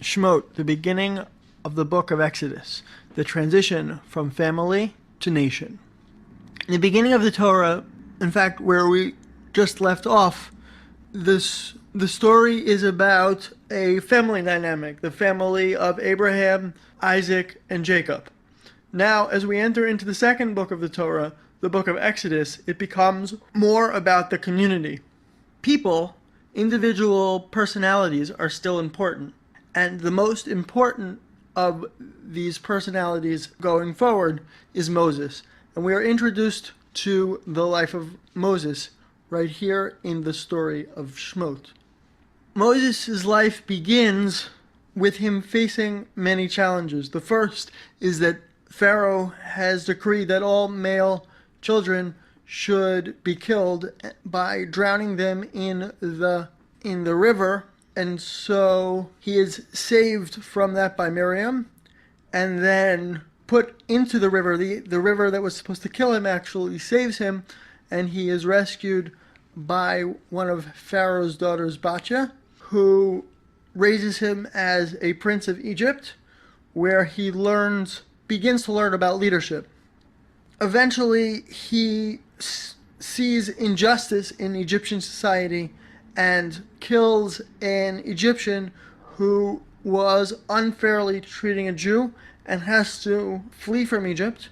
Shemot, the beginning of the book of Exodus, the transition from family to nation. In the beginning of the Torah, in fact, where we just left off, the story is about a family dynamic, the family of Abraham, Isaac, and Jacob. Now, as we enter into the second book of the Torah, the book of Exodus, it becomes more about the community. People, individual personalities are still important. And the most important of these personalities going forward is Moses. And we are introduced to the life of Moses right here in the story of Shemot. Moses' life begins with him facing many challenges. The first is that Pharaoh has decreed that all male children should be killed by drowning them in the river. And so he is saved from that by Miriam and then put into the river. The river that was supposed to kill him actually saves him, and he is rescued by one of Pharaoh's daughters, Batya, who raises him as a prince of Egypt, where he begins to learn about leadership. Eventually, he sees injustice in Egyptian society and kills an Egyptian who was unfairly treating a Jew and has to flee from Egypt.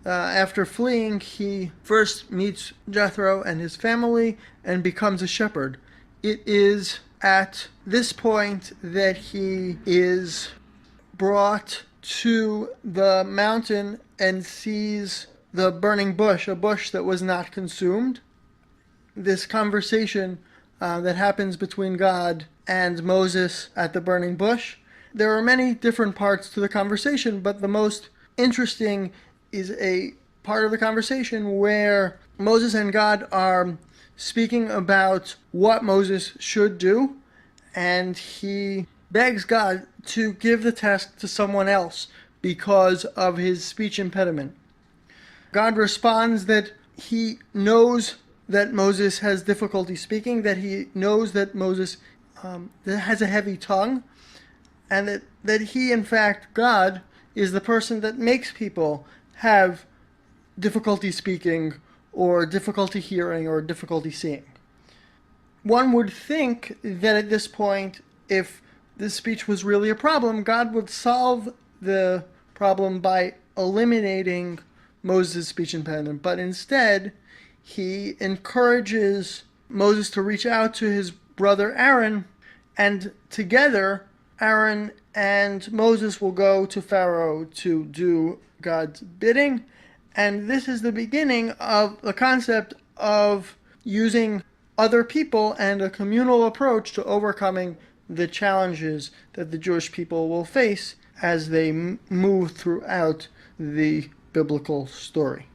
After fleeing, he first meets Jethro and his family and becomes a shepherd. It is at this point that he is brought to the mountain and sees the burning bush, a bush that was not consumed. This conversation that happens between God and Moses at the burning bush. There are many different parts to the conversation, but the most interesting is a part of the conversation where Moses and God are speaking about what Moses should do, and he begs God to give the task to someone else because of his speech impediment. God responds that he knows that Moses has difficulty speaking, that he knows that Moses has a heavy tongue, and that he, in fact, God, is the person that makes people have difficulty speaking or difficulty hearing or difficulty seeing. One would think that at this point, if this speech was really a problem, God would solve the problem by eliminating Moses' speech impediment, but instead, he encourages Moses to reach out to his brother Aaron, and together Aaron and Moses will go to Pharaoh to do God's bidding. And this is the beginning of the concept of using other people and a communal approach to overcoming the challenges that the Jewish people will face as they move throughout the biblical story.